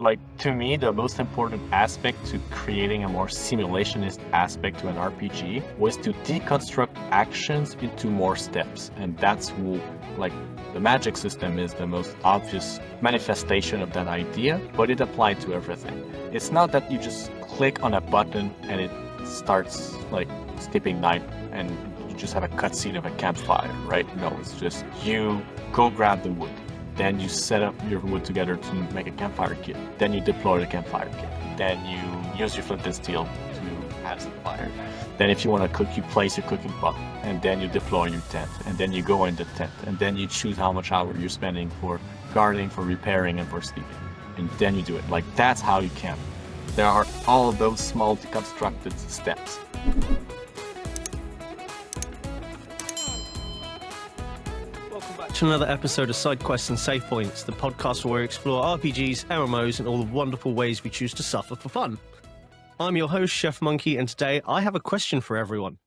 Like, to me, the most important aspect to creating a more simulationist aspect to an RPG was to deconstruct actions into more steps. And that's like, the magic system is the most obvious manifestation of that idea, but it applied to everything. It's not that you just click on a button and it starts like skipping night and you just have a cutscene of a campfire, right? No, it's just you go grab the wood. Then you set up your wood together to make a campfire kit. Then you deploy the campfire kit. Then you use your flint and steel to have some fire. Then if you want to cook, you place your cooking pot. And then you deploy your tent. And then you go in the tent. And then you choose how much hour you're spending for gardening, for repairing, and for sleeping. And then you do it. Like, that's how you camp. There are all of those small deconstructed steps. To another episode of Side Quests and Save Points, the podcast where we explore RPGs, MMOs, and all the wonderful ways we choose to suffer for fun. I'm your host, Chef Monkey, and today I have a question for everyone.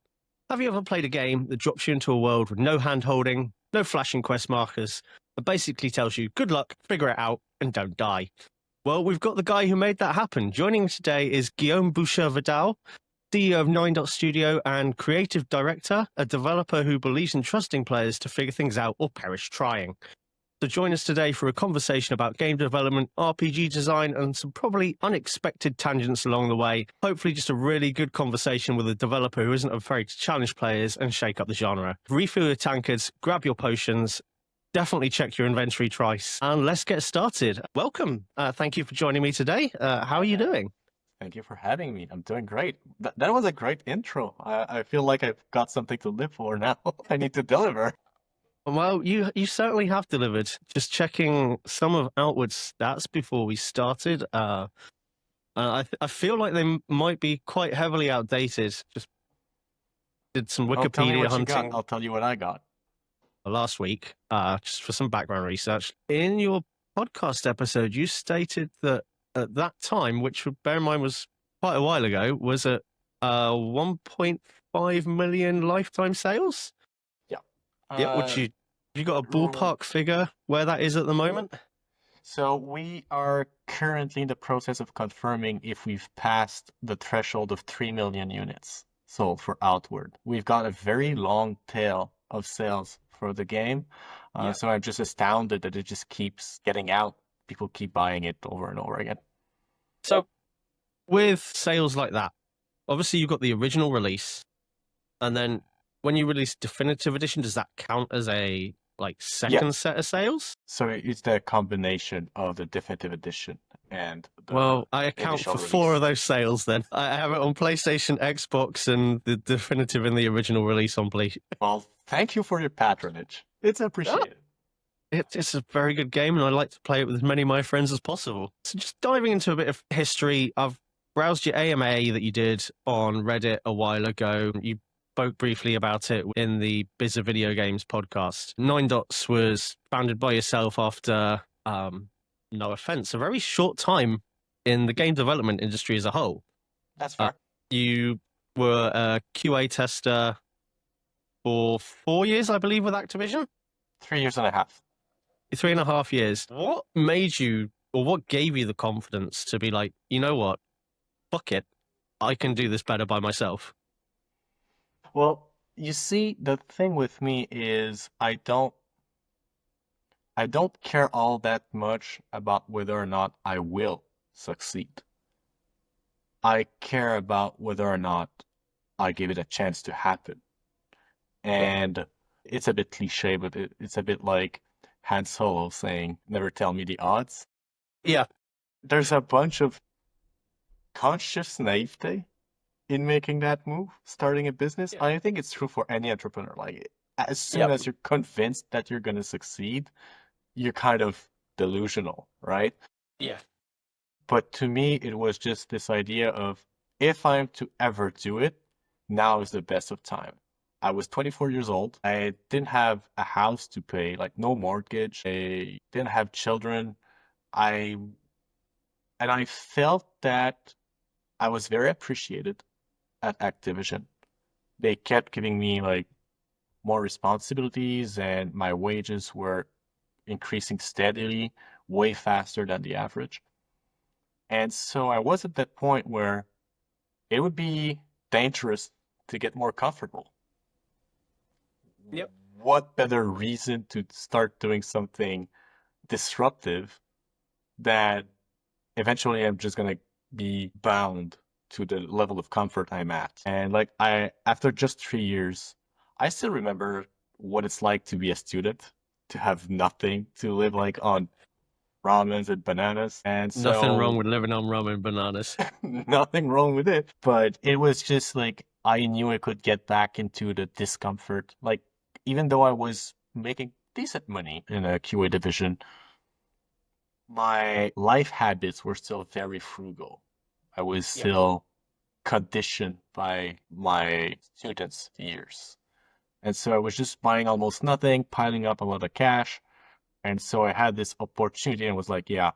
Have you ever played a game that drops you into a world with no hand-holding, no flashing quest markers, that basically tells you, good luck, figure it out, and don't die? Well, we've got the guy who made that happen. Joining me today is Guillaume Boucher-Vidal, CEO of 9 Studio and creative director, a developer who believes in trusting players to figure things out or perish trying. So join us today for a conversation about game development, RPG design, and some probably unexpected tangents along the way. Hopefully just a really good conversation with a developer who isn't afraid to challenge players and shake up the genre. Refill your tankards, grab your potions, definitely check your inventory twice, and let's get started. Welcome. Thank you for joining me today. How are you doing? Thank you for having me. I'm doing great. That was a great intro. I feel like I've got something to live for now. I need to deliver. Well, you certainly have delivered. Just checking some of Outward's stats before we started. I feel like they might be quite heavily outdated. Just did some Well, tell me Wikipedia what you hunting got. I'll tell you what I got. last week, just for some background research. In your podcast episode, you stated that at that time, which bear in mind was quite a while ago, was at 1.5 million lifetime sales. Yeah. Yeah. You got a ballpark figure where that is at the moment? So we are currently in the process of confirming if we've passed the threshold of 3 million units sold for Outward. We've got a very long tail of sales for the game. So I'm just astounded that it just keeps getting out. People keep buying it over and over again. So with sales like that, obviously you've got the original release, and then when you release definitive edition, does that count as a second set of sales? So it's the combination of the definitive edition and the Well, I account for release. 4 of those sales then. I have it on PlayStation, Xbox, and the definitive and the original release on PlayStation. Well, thank you for your patronage. It's appreciated. It's a very good game, and I like to play it with as many of my friends as possible. So just diving into a bit of history, I've browsed your AMA that you did on Reddit a while ago. You spoke briefly about it in the Biz of Video Games podcast. 9 was founded by yourself after, no offense, a very short time in the game development industry as a whole. That's fair. You were a QA tester for 4 years, I believe, with Activision? 3 years and a half. 3.5 years. What made you, or what gave you the confidence to be like, you know what, fuck it, I can do this better by myself? Well, you see, the thing with me is I don't care all that much about whether or not I will succeed. I care about whether or not I give it a chance to happen. And it's a bit cliche, but it's a bit like Han Solo saying, never tell me the odds. Yeah. There's a bunch of conscious naivete in making that move, starting a business. Yeah. I think it's true for any entrepreneur. Like, as soon as you're convinced that you're going to succeed, you're kind of delusional, right? Yeah. But to me, it was just this idea of, if I'm to ever do it, now is the best of time. I was 24 years old. I didn't have a house to pay, like no mortgage. I didn't have children. I felt that I was very appreciated at Activision. They kept giving me like more responsibilities, and my wages were increasing steadily, way faster than the average. And so I was at that point where it would be dangerous to get more comfortable. Yep. What better reason to start doing something disruptive that eventually I'm just gonna be bound to the level of comfort I'm at. And like after just 3 years, I still remember what it's like to be a student, to have nothing, to live like on ramens and bananas. And Nothing wrong so with living on rum and bananas. nothing wrong with it. But it was just like I knew I could get back into the discomfort. Like even though I was making decent money in a QA division, my life habits were still very frugal. I was Yep. still conditioned by my students' years. And so I was just buying almost nothing, piling up a lot of cash. And so I had this opportunity and was like, yeah,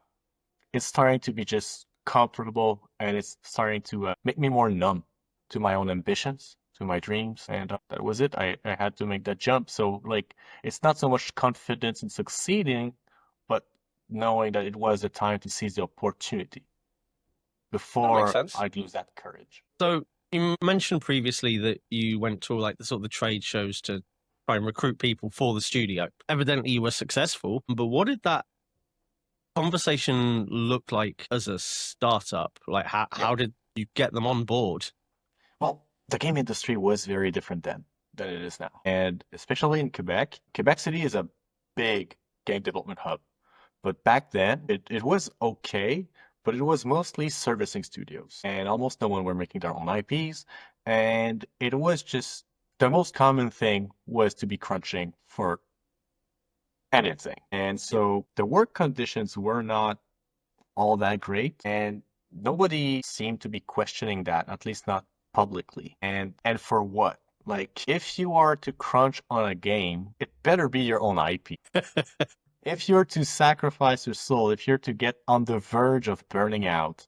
it's starting to be just comfortable and it's starting to make me more numb to my own ambitions, to my dreams. And that was it. I had to make that jump. So, like, it's not so much confidence in succeeding, but knowing that it was a time to seize the opportunity That makes before sense. I'd lose that courage. So you mentioned previously that you went to like the sort of the trade shows to try and recruit people for the studio. Evidently you were successful, but what did that conversation look like as a startup? Like how did you get them on board? Well, the game industry was very different then than it is now. And especially in Quebec, Quebec City is a big game development hub. But back then, it was okay, but it was mostly servicing studios. And almost no one were making their own IPs. And it was just the most common thing was to be crunching for anything. And so the work conditions were not all that great. And nobody seemed to be questioning that, at least not publicly. And for what? Like, if you are to crunch on a game, it better be your own IP. If you're to sacrifice your soul, if you're to get on the verge of burning out,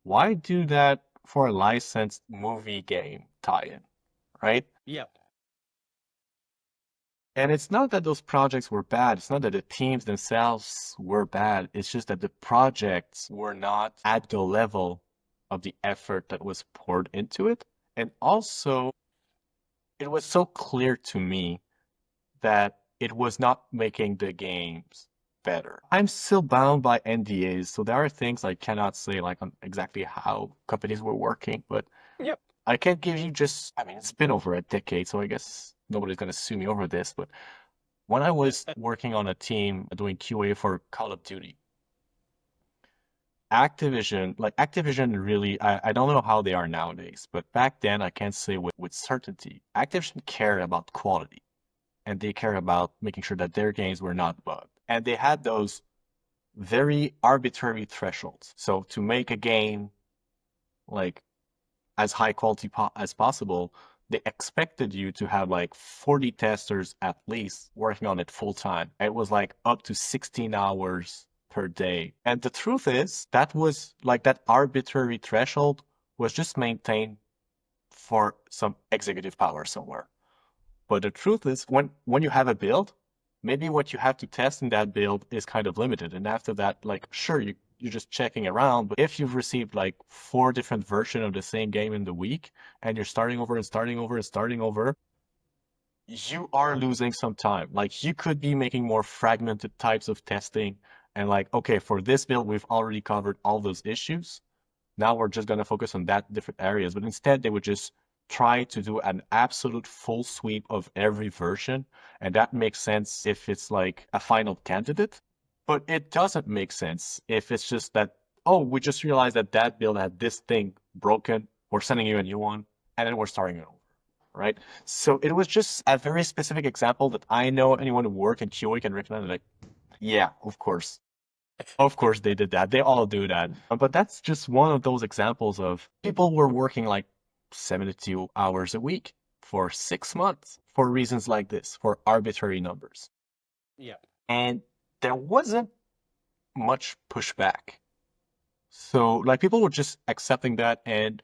why do that for a licensed movie game tie-in, right? Yeah. And it's not that those projects were bad. It's not that the teams themselves were bad. It's just that the projects were not at the level of the effort that was poured into it. And also, it was so clear to me that it was not making the games better. I'm still bound by NDAs, so there are things I cannot say like on exactly how companies were working, but Yep. I can't give you just, I mean, it's been over a decade, so I guess nobody's gonna sue me over this, but when I was working on a team doing QA for Call of Duty, Activision really, I don't know how they are nowadays, but back then I can't say with certainty. Activision cared about quality and they care about making sure that their games were not bugged. And they had those very arbitrary thresholds. So to make a game like as high quality as possible, they expected you to have like 40 testers at least working on it full time. It was like up to 16 hours per day. And the truth is, that was like that arbitrary threshold was just maintained for some executive power somewhere. But the truth is, when you have a build, maybe what you have to test in that build is kind of limited. And after that, like, sure, you're just checking around. But if you've received like 4 different versions of the same game in the week, and you're starting over and starting over and starting over, you are losing some time. Like, you could be making more fragmented types of testing. And like, okay, for this build, we've already covered all those issues. Now we're just going to focus on that different areas. But instead, they would just try to do an absolute full sweep of every version. And that makes sense if it's like a final candidate. But it doesn't make sense if it's just that, oh, we just realized that that build had this thing broken. We're sending you a new one. And then we're starting it over. Right. So it was just a very specific example that I know anyone who work in QA can recommend. Like, yeah, of course. Of course they did that. They all do that. But that's just one of those examples of people were working like 72 hours a week for 6 months for reasons like this, for arbitrary numbers. Yeah. And there wasn't much pushback. So like people were just accepting that, and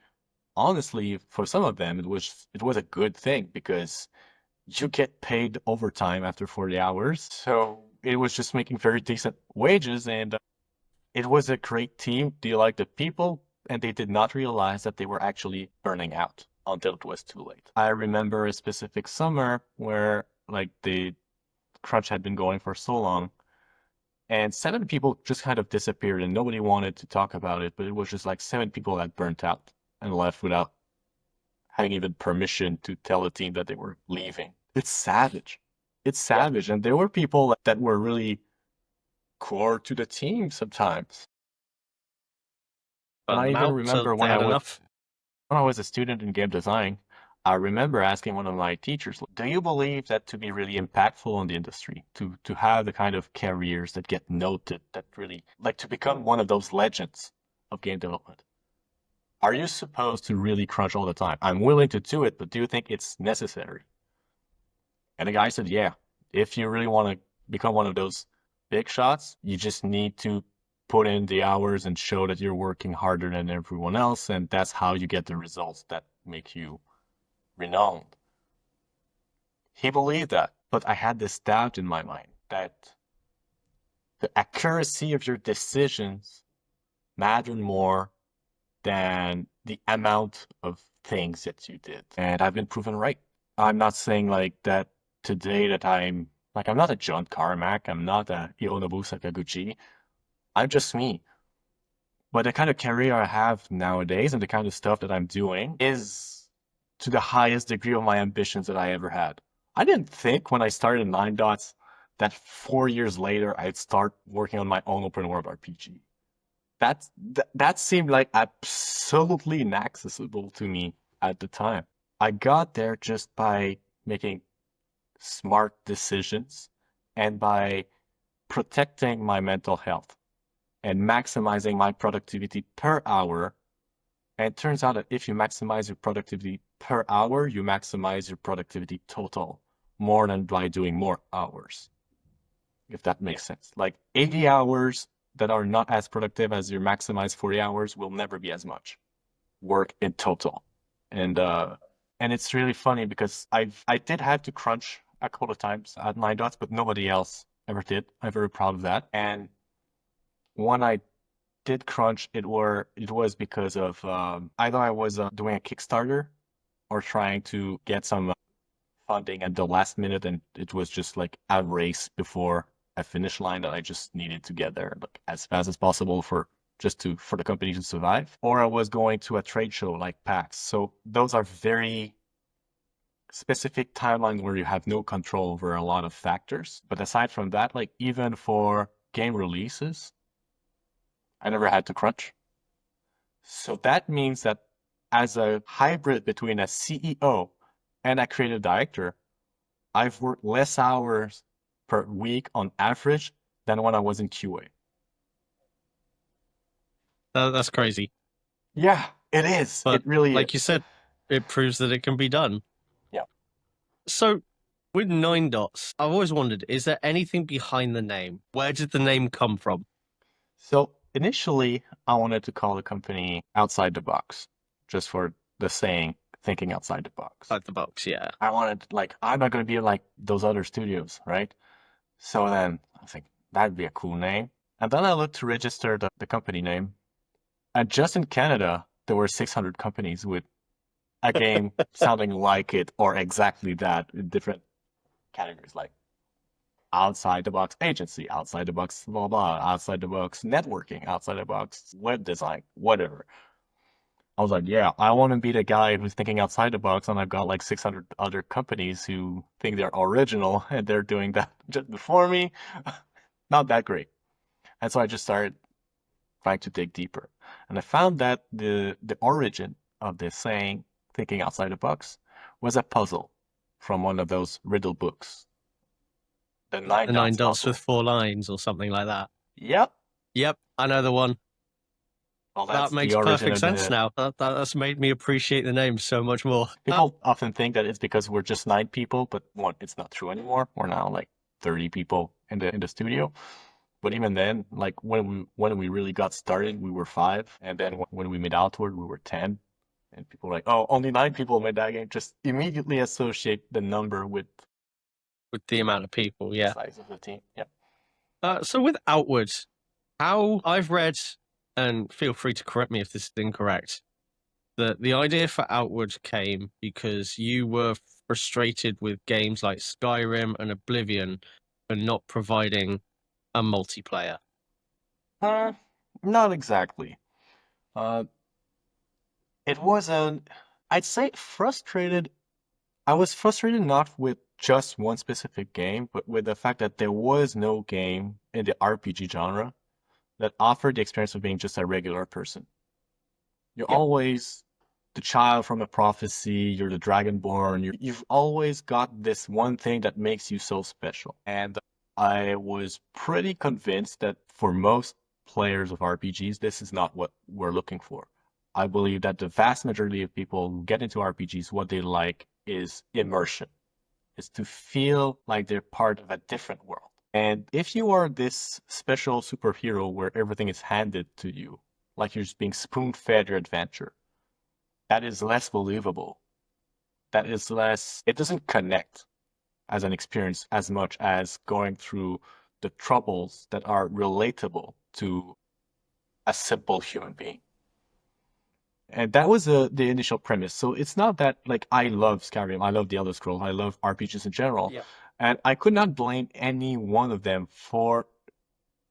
honestly, for some of them, it was a good thing because you get paid overtime after 40 hours. So it was just making very decent wages, and it was a great team. They liked the people, and they did not realize that they were actually burning out until it was too late. I remember a specific summer where like the crunch had been going for so long, and 7 people just kind of disappeared, and nobody wanted to talk about it. But it was just like 7 people that burnt out and left without having even permission to tell the team that they were leaving. It's savage. It's savage, and there were people that were really core to the team sometimes. And Burn I them even out, so remember they had enough. when I was a student in game design, I remember asking one of my teachers, do you believe that to be really impactful in the industry, to have the kind of careers that get noted, that really, like to become one of those legends of game development, are you supposed to really crunch all the time? I'm willing to do it, but do you think it's necessary? And the guy said, yeah, if you really want to become one of those big shots, you just need to put in the hours and show that you're working harder than everyone else, and that's how you get the results that make you renowned. He believed that, but I had this doubt in my mind that the accuracy of your decisions mattered more than the amount of things that you did. And I've been proven right. I'm not saying like that today that I'm not a John Carmack, I'm not a Ionobu Sakaguchi. I'm just me. But the kind of career I have nowadays and the kind of stuff that I'm doing is to the highest degree of my ambitions that I ever had. I didn't think when I started Nine Dots that 4 years later I'd start working on my own open world RPG. That seemed like absolutely inaccessible to me at the time. I got there just by making smart decisions and by protecting my mental health and maximizing my productivity per hour. And it turns out that if you maximize your productivity per hour, you maximize your productivity total more than by doing more hours, if that makes sense. Like 80 hours that are not as productive as your maximized 40 hours will never be as much work in total. And it's really funny because I did have to crunch a couple of times at Nine Dots, but nobody else ever did. I'm very proud of that. And when I did crunch, it was because of either I was doing a Kickstarter or trying to get some funding at the last minute, and it was just like a race before a finish line that I just needed to get there like as fast as possible for the company to survive. Or I was going to a trade show like PAX. So those are very specific timelines where you have no control over a lot of factors. But aside from that, like even for game releases, I never had to crunch. So that means that as a hybrid between a CEO and a creative director, I've worked less hours per week on average than when I was in QA. That's crazy. Yeah, it is. But It really like is. you said, it proves that it can be done. Yeah. So with Nine Dots, I've always wondered, is there anything behind the name? Where did the name come from? So initially, I wanted to call the company Outside the Box, just for the saying, thinking outside the box. Outside the box, yeah. I wanted, like, I'm not going to be like those other studios, right? So then I think that'd be a cool name. And then I looked to register the company name. And just in Canada, there were 600 companies with a game sounding like it or exactly that in different categories, like outside the box agency, outside the box blah blah, outside the box networking, outside the box web design, whatever. I was like, yeah, I want to be the guy who's thinking outside the box, and I've got like 600 other companies who think they're original and they're doing that just before me. Not that great. And so I just started trying to dig deeper. And I found that the origin of this saying, thinking outside the box, was a puzzle from one of those riddle books. The Nine dots puzzle. with 4 lines or something like that. Yep. Yep, I know the one. Well, That makes perfect sense now. That's made me appreciate the name so much more. People often think that it's because we're just 9 people, but one, it's not true anymore. We're now like 30 people in the studio. But even then, like when we really got started, we were 5, and then when we made Outward, we were 10. And people were like, "Oh, only 9 people made that game." Just immediately associate the number with the amount of people, yeah. The size of the team. Yeah. So with Outward, How I've read, and feel free to correct me if this is incorrect, that the idea for Outward came because you were frustrated with games like Skyrim and Oblivion for not providing a multiplayer. Uh, Not exactly. Uh, it was I'd say frustrated. I was frustrated not with just one specific game, but with the fact that there was no game in the RPG genre that offered the experience of being just a regular person. You're Yep. always the child from a prophecy, you're the dragonborn, you've always got this one thing that makes you so special. And I was pretty convinced that for most players of RPGs, this is not what we're looking for. I believe that the vast majority of people who get into RPGs, what they like is immersion, is to feel like they're part of a different world. And if you are this special superhero where everything is handed to you, like you're just being spoon-fed your adventure, that is less believable. That is less, it doesn't connect as an experience as much as going through the troubles that are relatable to a simple human being. And that was the initial premise. So it's not that like I love Skyrim, I love the Elder Scrolls, I love RPGs in general. Yeah. And I could not blame any one of them for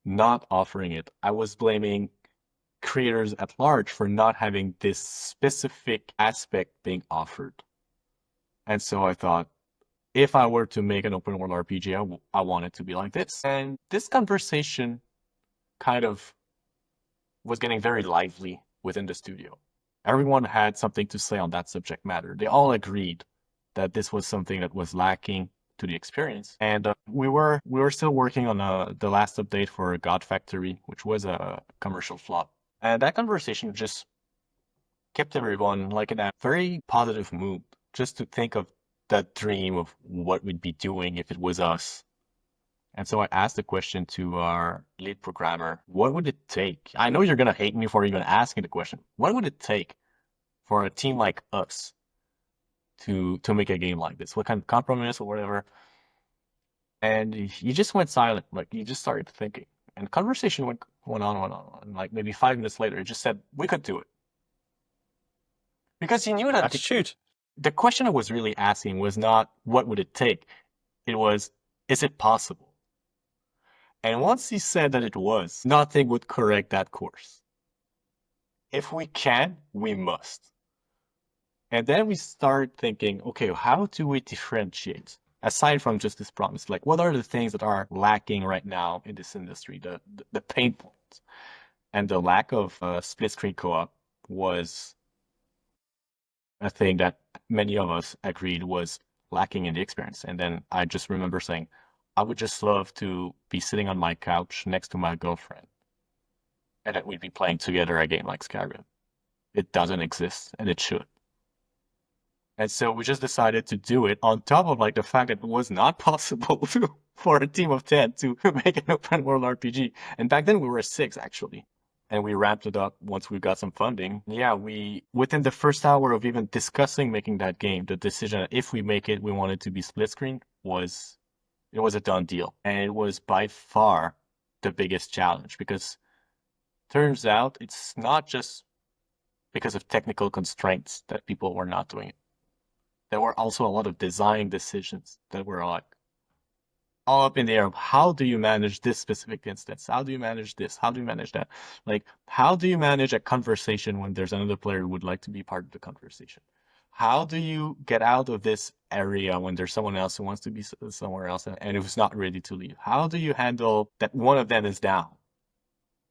not offering it. I was blaming creators at large for not having this specific aspect being offered. And so I thought, if I were to make an open world RPG, I want it to be like this. And this conversation kind of was getting very lively within the studio. Everyone had something to say on that subject matter. They all agreed that this was something that was lacking to the experience. And we were still working on the last update for God Factory, which was a commercial flop. And that conversation just kept everyone like in a very positive mood, just to think of that dream of what we'd be doing if it was us. And so I asked the question to our lead programmer, what would it take? I know you're gonna hate me for even asking the question. What would it take for a team like us to make a game like this? What kind of compromise or whatever? And he just went silent, like he just started thinking. And conversation went on, went on. And like maybe 5 minutes later, he just said, we could do it. Because he knew that Attitude. the question I was really asking was not what would it take? It was, is it possible? And once he said that it was, nothing would correct that course. If we can, we must. And then we started thinking, okay, how do we differentiate? Aside from just this promise, like what are the things that are lacking right now in this industry, the pain points? And the lack of split screen co-op was a thing that many of us agreed was lacking in the experience. And then I just remember saying, I would just love to be sitting on my couch next to my girlfriend and that we'd be playing together a game like Skyrim. It doesn't exist and it should. And so we just decided to do it on top of like the fact that it was not possible for a team of 10 to make an open world RPG. And back then we were 6 actually. And we ramped it up once we got some funding. Yeah, we within the first hour of even discussing making that game, the decision that if we make it, we wanted to be split screen was a done deal. And it was by far the biggest challenge because turns out it's not just because of technical constraints that people were not doing it. There were also a lot of design decisions that were like all up in the air of how do you manage this specific instance? How do you manage this? How do you manage that? Like, how do you manage a conversation when there's another player who would like to be part of the conversation? How do you get out of this area when there's someone else who wants to be somewhere else and who's not ready to leave? How do you handle that one of them is down?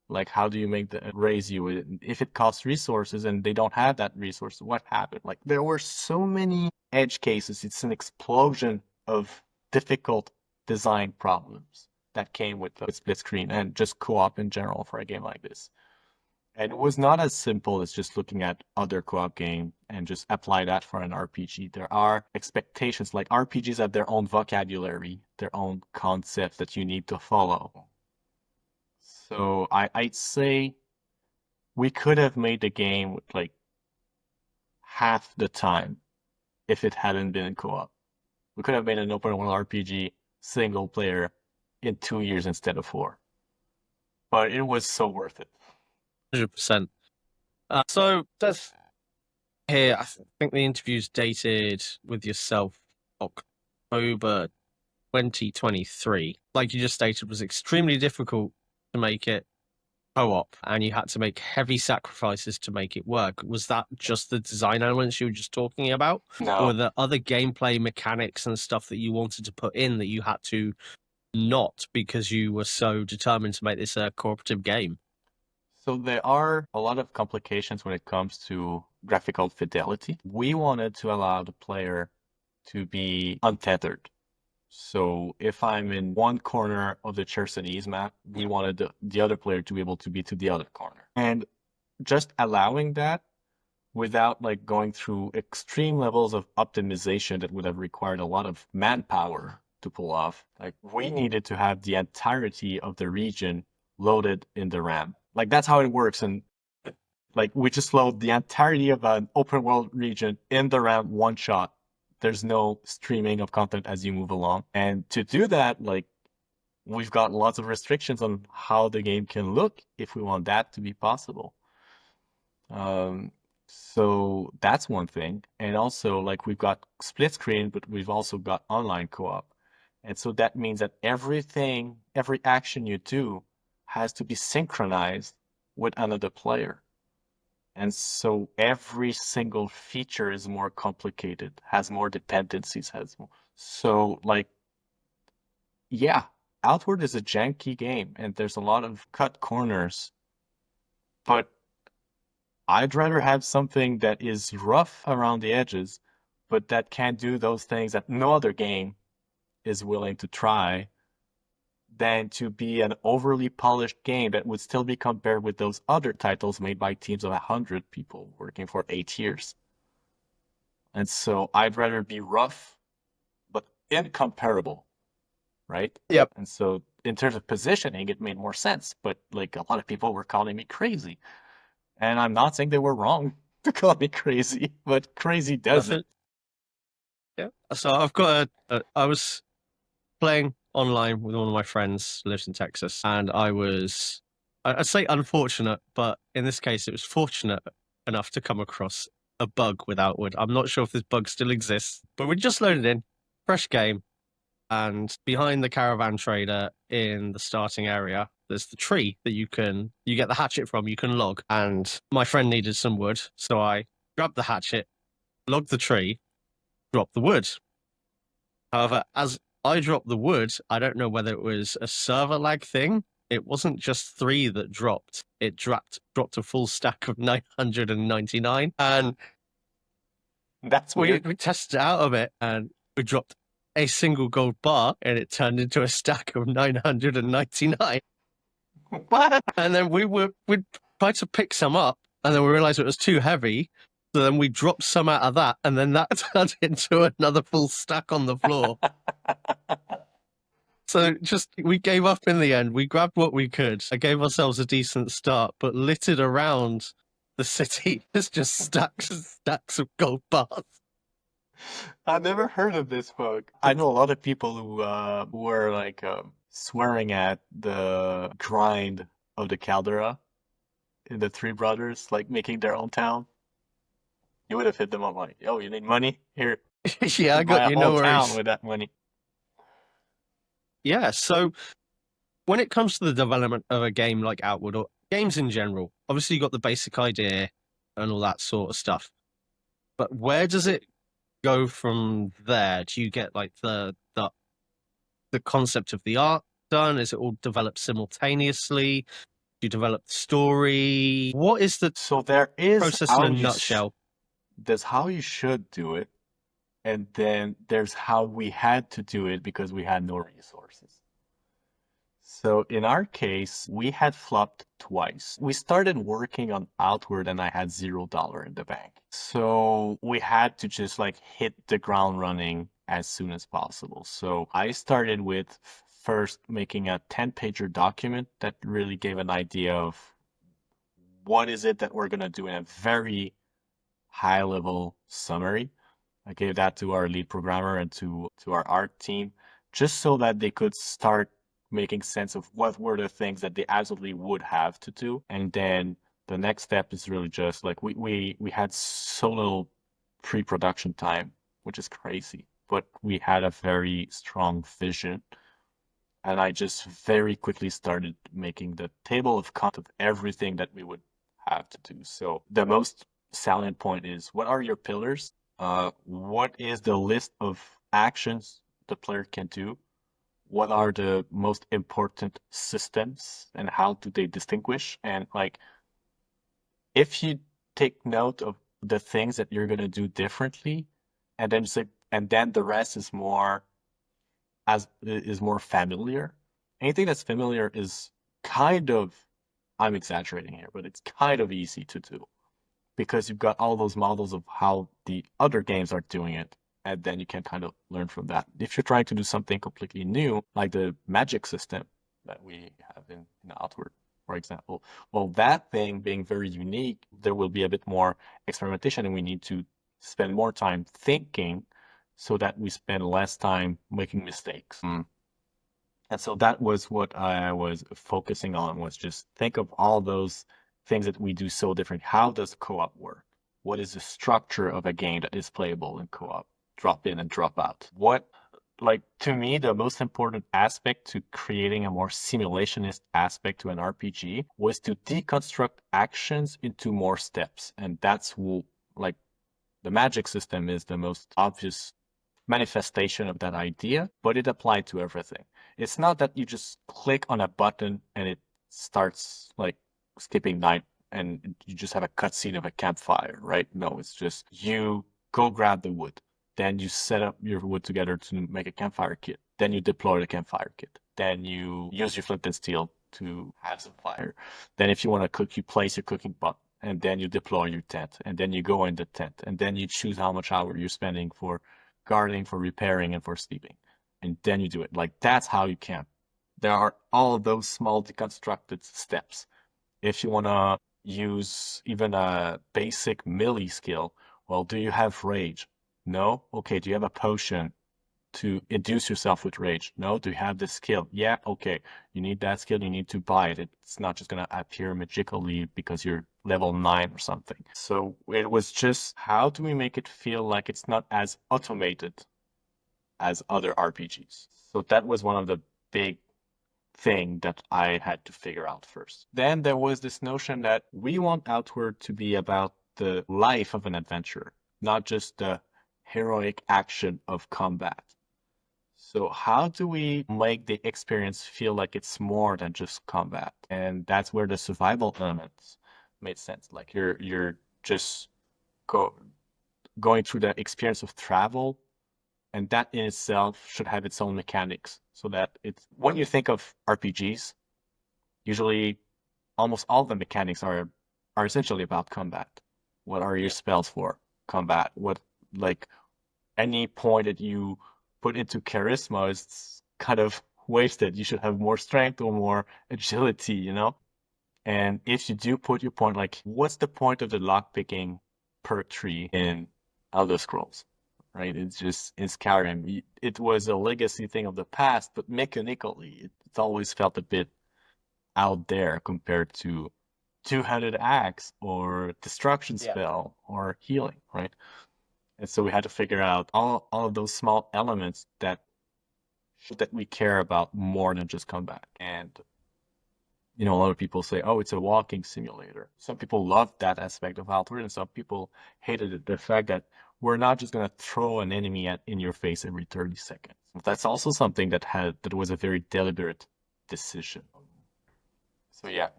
Like, how do you make the raise you? If it costs resources and they don't have that resource, what happened? Like, there were so many edge cases. It's an explosion of difficult design problems that came with the split screen and just co-op in general for a game like this. And it was not as simple as just looking at other co-op game and just apply that for an RPG. There are expectations, like RPGs have their own vocabulary, their own concepts that you need to follow. So I'd say we could have made the game with like half the time if it hadn't been in co-op. We could have made an open world RPG single player in 2 years instead of 4. but it was so worth it. 100%. So that's here. I think the interview's dated with yourself October 2023. Like you just stated, was extremely difficult to make it co-op, and you had to make heavy sacrifices to make it work. Was that just the design elements you were just talking about, or were No. there other gameplay mechanics and stuff that you wanted to put in that you had to not because you were so determined to make this a cooperative game? So there are a lot of complications when it comes to graphical fidelity. We wanted to allow the player to be untethered. So if I'm in one corner of the Chersonese map, we wanted the other player to be able to be to the other corner. And just allowing that without like going through extreme levels of optimization that would have required a lot of manpower to pull off. Like we needed to have the entirety of the region loaded in the RAM. Like that's how it works. And like we just load the entirety of an open world region in the RAM one shot. There's no streaming of content as you move along. And to do that, like we've got lots of restrictions on how the game can look if we want that to be possible. So that's one thing. And also, like, we've got split screen, but we've also got online co-op. And so that means that everything, every action you do has to be synchronized with another player. And so every single feature is more complicated, has more dependencies, has more. So, like, yeah, Outward is a janky game, and there's a lot of cut corners. But I'd rather have something that is rough around the edges, but that can do those things that no other game is willing to try, than to be an overly polished game that would still be compared with those other titles made by teams of 100 people working for 8 years. And so I'd rather be rough, but incomparable, right? Yep. And so in terms of positioning, it made more sense, but like a lot of people were calling me crazy. And I'm not saying they were wrong to call me crazy, but crazy does it. Yeah. So I was playing online with one of my friends who lives in Texas, and I'd say unfortunate, but in this case, it was fortunate enough to come across a bug with Outward. I'm not sure if this bug still exists, but we just loaded in, fresh game, and behind the caravan trader in the starting area, there's the tree that you get the hatchet from, you can log. And my friend needed some wood, so I grabbed the hatchet, logged the tree, dropped the wood. However, as I dropped the wood, I don't know whether it was a server lag thing. It wasn't just 3 that dropped. It dropped a full stack of 999. And That's we weird. tested it out of it, and we dropped a single gold bar, and it turned into a stack of 999. What? And then we tried to pick some up, and then we realized it was too heavy. So then we dropped some out of that, and then that turned into another full stack on the floor. So we gave up in the end. We grabbed what we could. I gave ourselves a decent start, but littered around the city is just stacks and stacks of gold bars. I've never heard of this bug. I know a lot of people who were like swearing at the grind of the Caldera in the Three Brothers, like making their own town. You would have hit them up like, "Yo, you need money? Here, Yeah, I buy got a you. whole No town worries. with that money." Yeah, so when it comes to the development of a game like Outward, or games in general, obviously you got the basic idea and all that sort of stuff. But where does it go from there? Do you get like the concept of the art done? Is it all developed simultaneously? Do you develop the story? What is the So there is process in how a you nutshell? there's how you should do it, and then there's how we had to do it because we had no resources. So in our case, we had flopped twice. We started working on Outward and I had $0 in the bank. So we had to just like hit the ground running as soon as possible. So I started with first making a 10-pager document that really gave an idea of what is it that we're going to do in a very high level summary. I gave that to our lead programmer and to our art team just so that they could start making sense of what were the things that they absolutely would have to do. And then the next step is really just like we had so little pre-production time, which is crazy, but we had a very strong vision. And I just very quickly started making the table of content of everything that we would have to do. So the most salient point is, what are your pillars? What is the list of actions the player can do? What are the most important systems and how do they distinguish? And like, if you take note of the things that you're gonna do differently, and then say, and then the rest is more familiar. Anything that's familiar is kind of, I'm exaggerating here, but it's kind of easy to do because you've got all those models of how the other games are doing it, and then you can kind of learn from that. If you're trying to do something completely new, like the magic system that we have in Outward, for example, well, that thing being very unique, there will be a bit more experimentation, and we need to spend more time thinking so that we spend less time making mistakes. And so that was what I was focusing on, was just think of all those things that we do so different. How does co-op work? What is the structure of a game that is playable in co-op? Drop in and drop out. What, like, to me, the most important aspect to creating a more simulationist aspect to an RPG was to deconstruct actions into more steps. And that's like, the magic system is the most obvious manifestation of that idea, but it applied to everything. It's not that you just click on a button and it starts like skipping night and you just have a cutscene of a campfire, right? No, it's just you go grab the wood, then you set up your wood together to make a campfire kit, then you deploy the campfire kit, then you use your flint and steel to have some fire. Then if you want to cook, you place your cooking pot, and then you deploy your tent, and then you go in the tent, and then you choose how much hour you're spending for gardening, for repairing, and for sleeping. And then you do it. Like, that's how you camp. There are all those small deconstructed steps. If you want to use even a basic melee skill, well, do you have rage? No? Okay, do you have a potion to induce yourself with rage? No? Do you have this skill? Yeah, okay. You need that skill, you need to buy it. It's not just going to appear magically because you're level 9 or something. So it was just, how do we make it feel like it's not as automated as other RPGs? So that was one of the big thing that I had to figure out first. Then there was this notion that we want Outward to be about the life of an adventurer, not just the heroic action of combat. So how do we make the experience feel like it's more than just combat? And that's where the survival elements made sense. Like you're just going through the experience of travel, and that in itself should have its own mechanics. So that it's, when you think of RPGs, usually almost all the mechanics are essentially about combat. What are your spells for? Combat. What, like, any point that you put into charisma is kind of wasted. You should have more strength or more agility, you know? And if you do put your point, like, what's the point of the lockpicking perk tree in Elder Scrolls? Right? It's Skyrim. It was a legacy thing of the past, but mechanically, it's always felt a bit out there compared to two-handed axe or destruction spell or healing, right? And so we had to figure out all of those small elements that we care about more than just combat. And you know, a lot of people say, "Oh, it's a walking simulator." Some people love that aspect of Outward, and some people hated it. The fact that we're not just gonna throw an enemy in your face every 30 seconds. That's also something that was a very deliberate decision. So yeah,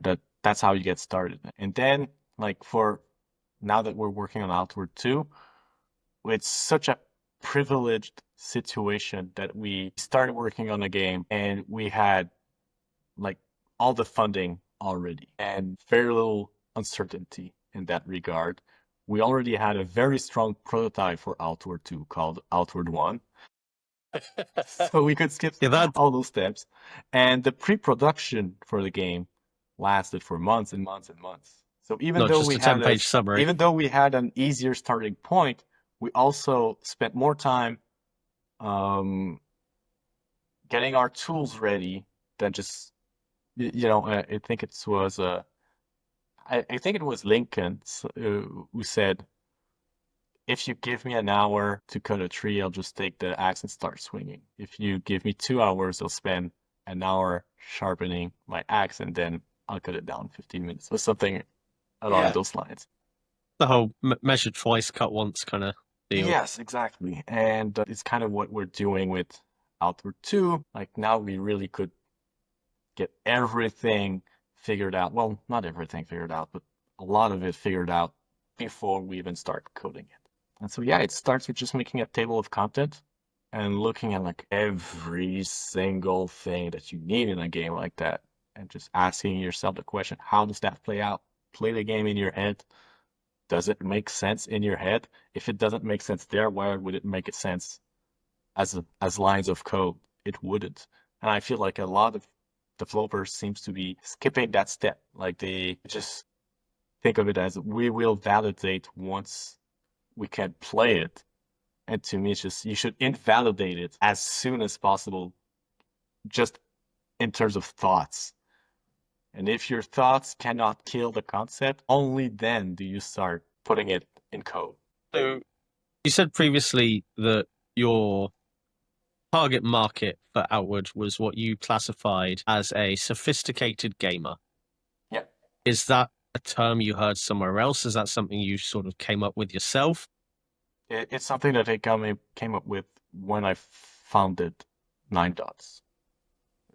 that's how you get started. And then, like, for now that we're working on Outward 2, it's such a privileged situation that we started working on a game and we had like all the funding already and very little uncertainty in that regard. We already had a very strong prototype for Outward 2 called Outward 1. So we could skip all those steps. And the pre-production for the game lasted for months and months and months. So even Not though just we a had 10-page summary. even though we had an easier starting point, we also spent more time getting our tools ready then just I think it was I think it was Lincoln who said, if you give me an hour to cut a tree, I'll just take the axe and start swinging. If you give me 2 hours, I'll spend an hour sharpening my axe and then I'll cut it down in 15 minutes or something along Yeah. those lines. The whole measure twice, cut once kind of deal. Yes, exactly. And it's kind of what we're doing with Outward 2. Like now we really could get everything figured out. Well, not everything figured out, but a lot of it figured out before we even start coding it. And so, yeah, it starts with just making a table of content and looking at like every single thing that you need in a game like that and just asking yourself the question, how does that play out? Play the game in your head. Does it make sense in your head? If it doesn't make sense there, why would it make sense as lines of code? It wouldn't. And I feel like a lot of developers seems to be skipping that step. Like they just think of it as we will validate once we can play it. And to me, it's just you should invalidate it as soon as possible, just in terms of thoughts. And if your thoughts cannot kill the concept, only then do you start putting it in code. So you said previously that your target market for Outward was what you classified as a sophisticated gamer. Yeah. Is that a term you heard somewhere else? Is that something you sort of came up with yourself? It's something that I came up with when I founded Nine Dots.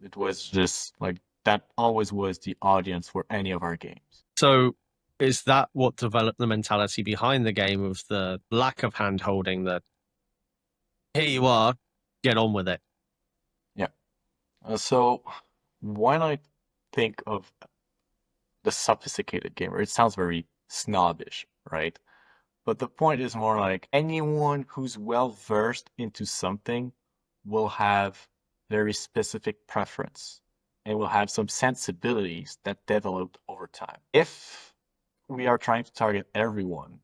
It was just like that always was the audience for any of our games. So is that what developed the mentality behind the game of the lack of hand holding, that here you are, get on with it? Yeah. So when I think of the sophisticated gamer, it sounds very snobbish, right? But the point is more like anyone who's well versed into something will have very specific preference and will have some sensibilities that develop over time. If we are trying to target everyone,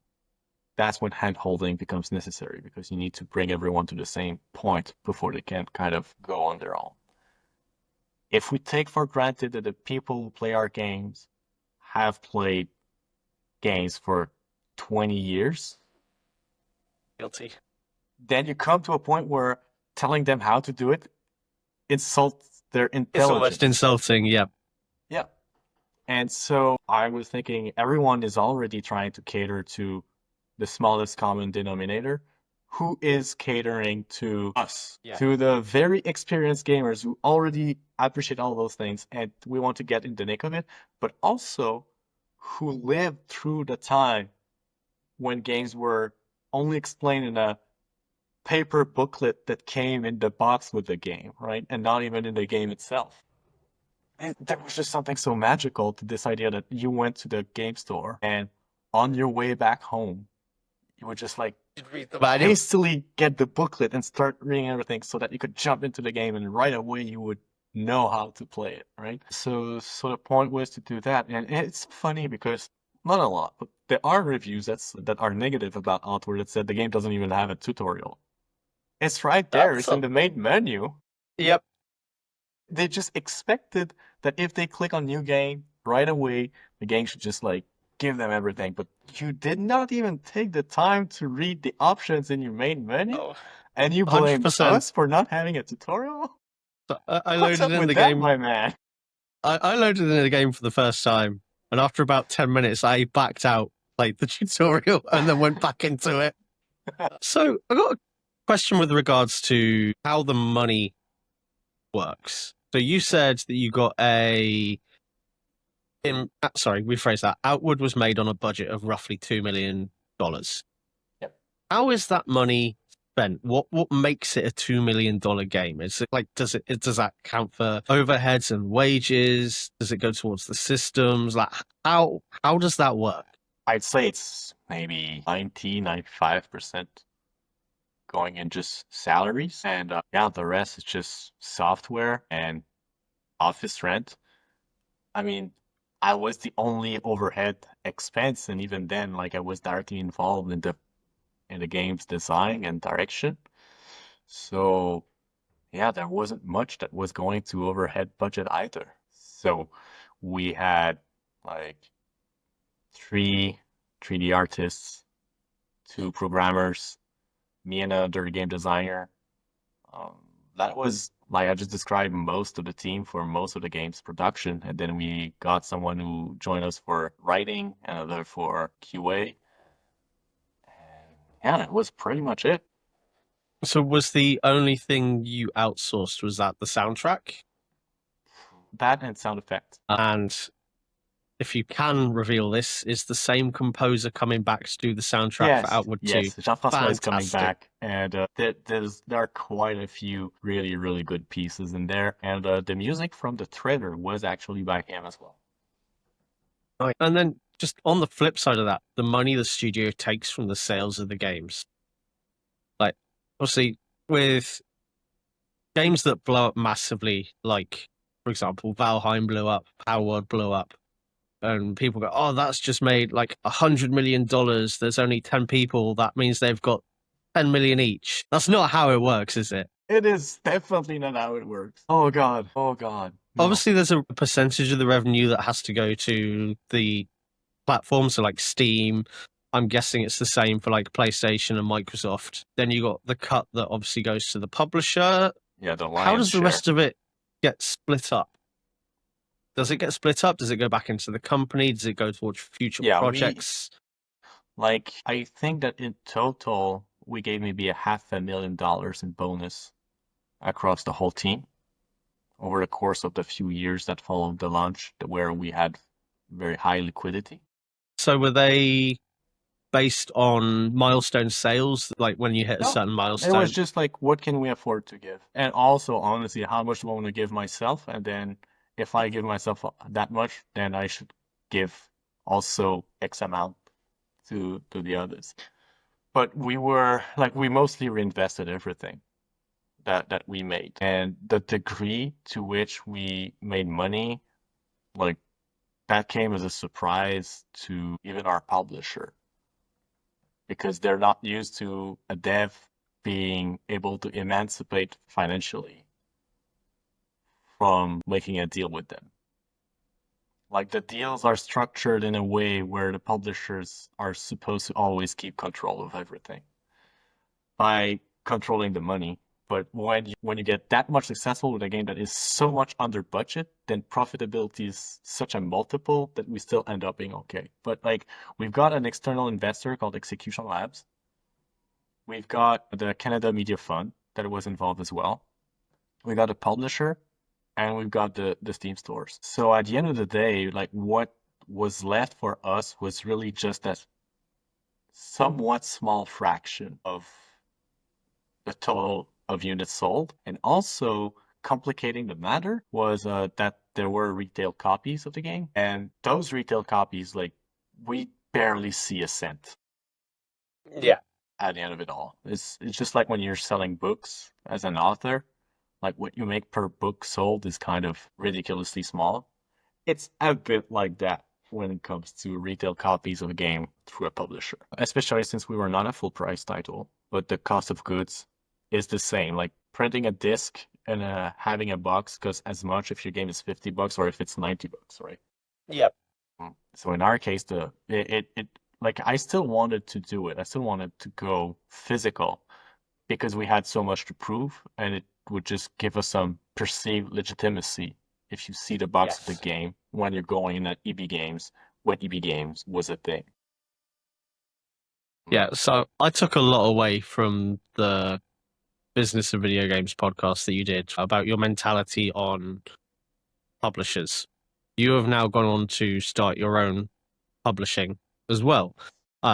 that's when hand holding becomes necessary because you need to bring everyone to the same point before they can kind of go on their own. If we take for granted that the people who play our games have played games for 20 years, Guilty. then you come to a point where telling them how to do it insults their It's intelligence. almost insulting, yeah. Yeah. And so I was thinking everyone is already trying to cater to the smallest common denominator. Who is catering to us, to the very experienced gamers who already appreciate all those things and we want to get in the nick of it, but also who lived through the time when games were only explained in a paper booklet that came in the box with the game, right? And not even in the game itself. And there was just something so magical to this idea that you went to the game store and on your way back home, you would just like hastily get the booklet and start reading everything so that you could jump into the game and right away you would know how to play it, right? So the point was to do that. And it's funny because not a lot, but there are reviews that are negative about Outward that said the game doesn't even have a tutorial. It's right there. It's in the main menu. Yep. They just expected that if they click on new game right away, the game should just like give them everything. But you did not even take the time to read the options in your main menu, and you blame 100%. us for not having a tutorial. So I What's loaded up in with the that, game. my man? I loaded in the game for the first time, and after about 10 minutes, I backed out, played the tutorial, and then went back into it. So I got a question with regards to how the money works. So you said that you got rephrase that. Outward was made on a budget of roughly $2 million. Yep. How is that money spent? What makes it a $2 million game? Is it like does that count for overheads and wages? Does it go towards the systems? Like how does that work? I'd say it's maybe 95% going in just salaries, and the rest is just software and office rent. I mean, I was the only overhead expense, and even then, like I was directly involved in the game's design and direction. So yeah, there wasn't much that was going to overhead budget either. So we had like three 3D artists, two programmers, me and another game designer. Um, that was like I just described most of the team for most of the game's production, and then we got someone who joined us for writing, another for QA, and yeah, that was pretty much it. So was the only thing you outsourced, was that the soundtrack? That and sound effects. And if you can reveal this, is the same composer coming back to do the soundtrack for Outward 2? Yes, Jean-François is coming Fantastic. back, and there are quite a few really, really good pieces in there, and the music from the trailer was actually by him as well. Right. And then just on the flip side of that, the money the studio takes from the sales of the games. Like, obviously, with games that blow up massively, like, for example, Valheim blew up, Power Word blew up, and people go, oh, that's just made like $100 million. There's only 10 people. That means they've got 10 million each. That's not how it works, is it? It is definitely not how it works. Oh God, oh God. No. Obviously, there's a percentage of the revenue that has to go to the platforms, so like Steam. I'm guessing it's the same for like PlayStation and Microsoft. Then you got the cut that obviously goes to the publisher. Yeah, the How lion's does the share. rest of it get split up? Does it get split up? Does it go back into the company? Does it go towards future projects? I think that in total we gave maybe $500,000 in bonus across the whole team over the course of the few years that followed the launch, where we had very high liquidity. So were they based on milestone sales, like when you hit a No, certain It milestone? was just like, what can we afford to give? And also, honestly, how much do I want to give myself? And then if I give myself that much, then I should give also X amount to the others. But we mostly reinvested everything that we made. And the degree to which we made money, like that came as a surprise to even our publisher, because they're not used to a dev being able to emancipate financially from making a deal with them. Like the deals are structured in a way where the publishers are supposed to always keep control of everything by controlling the money. But when you get that much successful with a game that is so much under budget, then profitability is such a multiple that we still end up being okay. But like we've got an external investor called Execution Labs. We've got the Canada Media Fund that was involved as well. We got a publisher, and we've got the Steam stores. So at the end of the day, like what was left for us was really just that somewhat small fraction of the total of units sold. And also complicating the matter was that there were retail copies of the game, and those retail copies, like we barely see a cent. Yeah. At the end of it all, it's just like when you're selling books as an author, like what you make per book sold is kind of ridiculously small. It's a bit like that when it comes to retail copies of a game through a publisher, especially since we were not a full price title, but the cost of goods is the same. Like printing a disc and having a box costs as much if your game is $50 or if it's $90, right? Yep. So in our case, like I still wanted to do it. I still wanted to go physical because we had so much to prove, and it would just give us some perceived legitimacy if you see the box of the game when you're going in at EB Games, when EB Games was a thing. Yeah, so I took a lot away from the Business of Video Games podcast that you did about your mentality on publishers. You have now gone on to start your own publishing as well.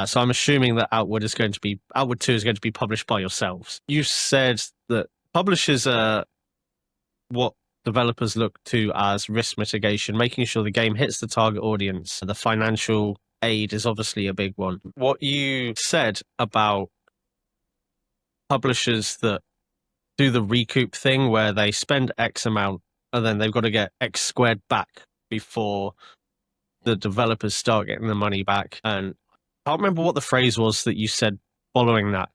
So I'm assuming that Outward 2 is going to be published by yourselves. You said that publishers are what developers look to as risk mitigation, making sure the game hits the target audience. The financial aid is obviously a big one. What you said about publishers that do the recoup thing where they spend X amount and then they've got to get X squared back before the developers start getting the money back. And I can't remember what the phrase was that you said following that,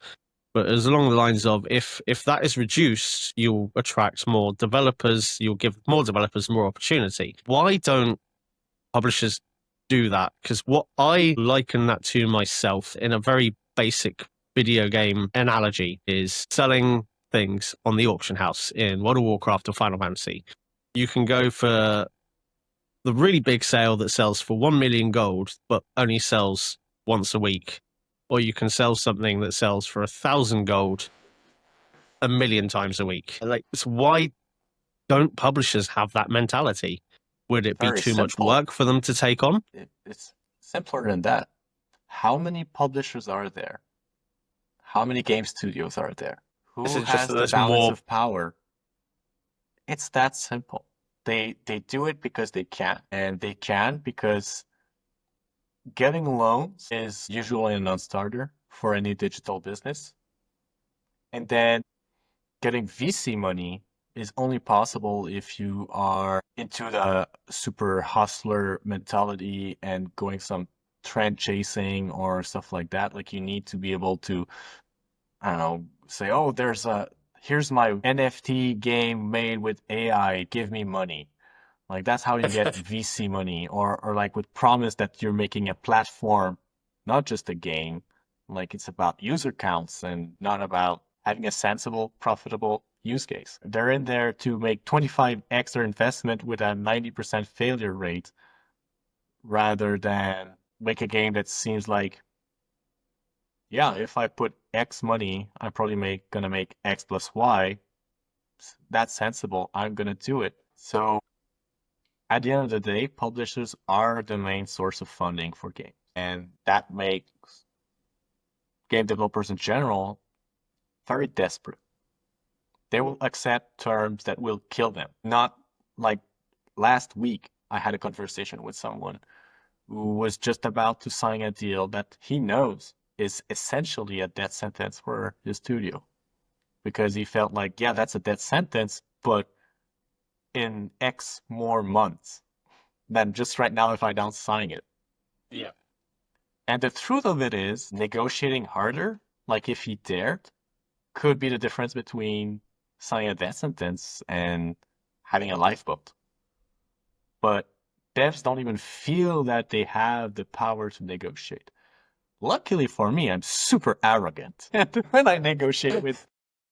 But as along the lines of if that is reduced, you'll attract more developers, you'll give more developers more opportunity. Why don't publishers do that? Because what I liken that to myself in a very basic video game analogy is selling things on the auction house in World of Warcraft or Final Fantasy. You can go for the really big sale that sells for 1 million gold, but only sells once a week. Or you can sell something that sells for 1,000 gold 1 million times a week. Like, so why don't publishers have that mentality? Would it be Very too much simple. work for them to take on? It's simpler than that. How many publishers are there? How many game studios are there? Who Is it just has that the there's balance more? of power? It's that simple. They do it because they can, and they can because getting loans is usually a non-starter for any digital business. And then getting VC money is only possible if you are into the super hustler mentality and going some trend chasing or stuff like that. Like you need to be able to, I don't know, say, oh, here's my NFT game made with AI, give me money. Like that's how you get VC money, or like with promise that you're making a platform, not just a game. Like it's about user counts and not about having a sensible, profitable use case. They're in there to make 25x their investment with a 90% failure rate rather than make a game that seems like, yeah, if I put X money, I'm probably gonna make X plus Y. That's sensible. I'm gonna do it. So at the end of the day, publishers are the main source of funding for games. And that makes game developers in general very desperate. They will accept terms that will kill them. Not like last week, I had a conversation with someone who was just about to sign a deal that he knows is essentially a death sentence for his studio. Because he felt like, yeah, that's a death sentence, but in X more months than just right now if I don't sign it. Yeah. And the truth of it is, negotiating harder, like if he dared, could be the difference between signing a death sentence and having a lifeboat. But devs don't even feel that they have the power to negotiate. Luckily for me, I'm super arrogant. And when I negotiate with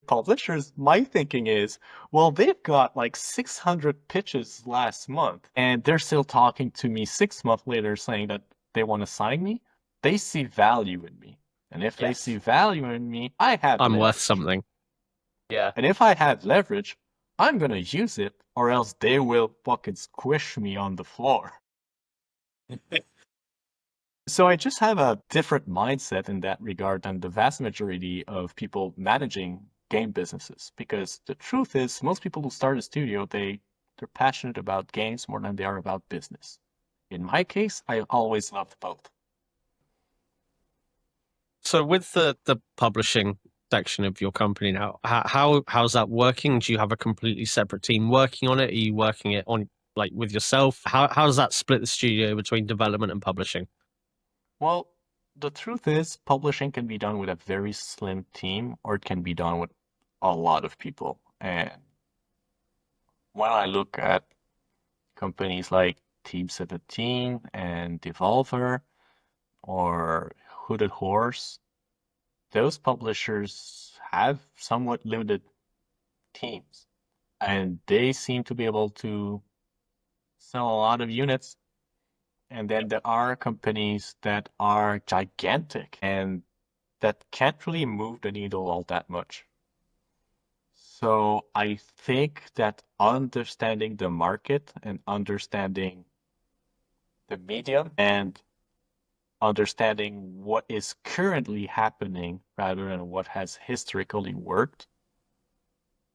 publishers, my thinking is, well, they've got like 600 pitches last month, and they're still talking to me 6 months later saying that they want to sign me. They see value in me. And if they see value in me, I have I'm worth leverage. something. Yeah. And if I have leverage, I'm gonna use it, or else they will fucking squish me on the floor. So I just have a different mindset in that regard than the vast majority of people managing game businesses. Because the truth is, most people who start a studio, they're passionate about games more than they are about business. In my case, I always loved both. So with the publishing section of your company now, how's that working? Do you have a completely separate team working on it? Are you working it on like with yourself? How does that split the studio between development and publishing? Well, the truth is, publishing can be done with a very slim team, or it can be done with a lot of people. And when I look at companies like Team 17 and Devolver or Hooded Horse, those publishers have somewhat limited teams, and they seem to be able to sell a lot of units. And then there are companies that are gigantic and that can't really move the needle all that much. So I think that understanding the market and understanding the medium and understanding what is currently happening rather than what has historically worked,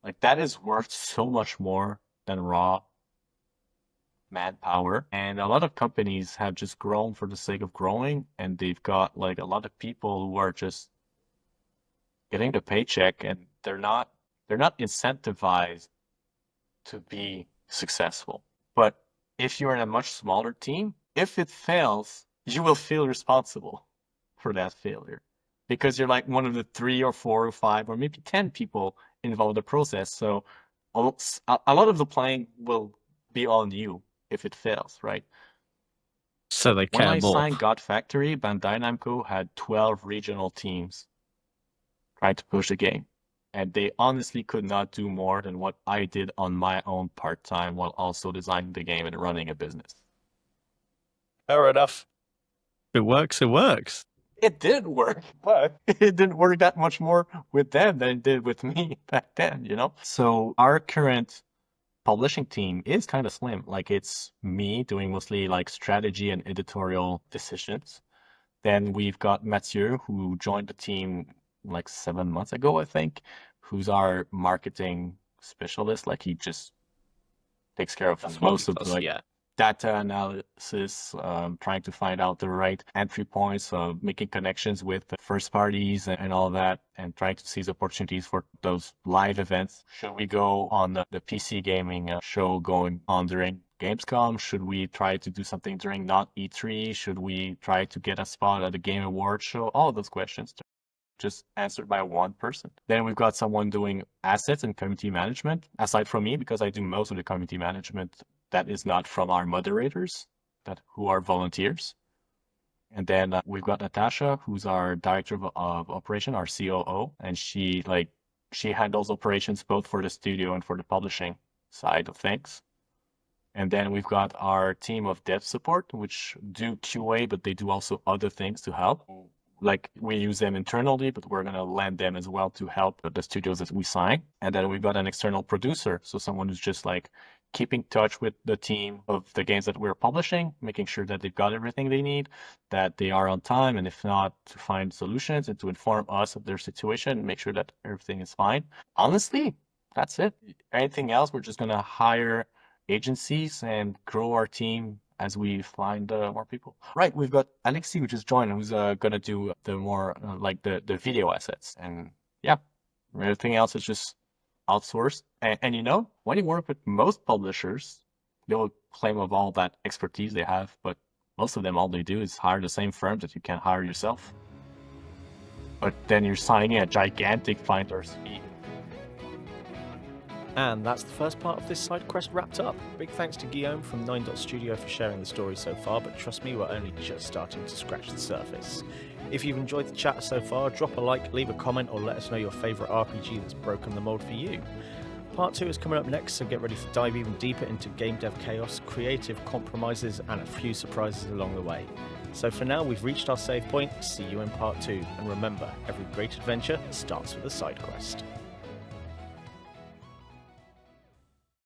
like that is worth so much more than raw manpower. And a lot of companies have just grown for the sake of growing, and they've got like a lot of people who are just getting the paycheck, and they're not incentivized to be successful. But if you're in a much smaller team, if it fails, you will feel responsible for that failure because you're like one of the 3 or 4 or 5 or maybe 10 people involved in the process. So a lot of the playing will be on you if it fails, right? So they When care I more. signed God Factory, Bandai Namco had 12 regional teams trying to push the game. And they honestly could not do more than what I did on my own part-time while also designing the game and running a business. Fair enough. If it works, it works. It did work, but it didn't work that much more with them than it did with me back then, you know? So our current publishing team is kind of slim. Like it's me doing mostly like strategy and editorial decisions. Then we've got Mathieu, who joined the team like 7 months ago, I think, who's our marketing specialist. Like he just takes care of most of the like data analysis, trying to find out the right entry points, making connections with the first parties and all that, and trying to seize opportunities for those live events. Should we go on the PC gaming show going on during Gamescom? Should we try to do something during not E3? Should we try to get a spot at the Game Awards show? All of those questions just answered by one person. Then we've got someone doing assets and community management, aside from me, because I do most of the community management that is not from our moderators, who are volunteers. And then we've got Natasha, who's our director of operation, our COO, and she handles operations both for the studio and for the publishing side of things. And then we've got our team of dev support, which do QA, but they do also other things to help. Like we use them internally, but we're going to lend them as well to help the studios that we sign. And then we've got an external producer. So someone who's just like keeping touch with the team of the games that we're publishing, making sure that they've got everything they need, that they are on time, and if not, to find solutions and to inform us of their situation and make sure that everything is fine. Honestly, that's it. Anything else, we're just going to hire agencies and grow our team as we find more people. Right, we've got Alexi, who just joined, who's gonna do the more like the video assets, and yeah, everything else is just outsourced. And you know, when you work with most publishers, they'll claim of all that expertise they have, but most of them, all they do is hire the same firms that you can hire yourself. But then you're signing a gigantic finder's fee. And that's the first part of this side quest wrapped up. Big thanks to Guillaume from 9 Studio for sharing the story so far, but trust me, we're only just starting to scratch the surface. If you've enjoyed the chat so far, drop a like, leave a comment, or let us know your favourite RPG that's broken the mold for you. Part 2 is coming up next, so get ready to dive even deeper into game dev chaos, creative compromises, and a few surprises along the way. So for now, we've reached our save point. See you in Part 2, and remember, every great adventure starts with a side quest.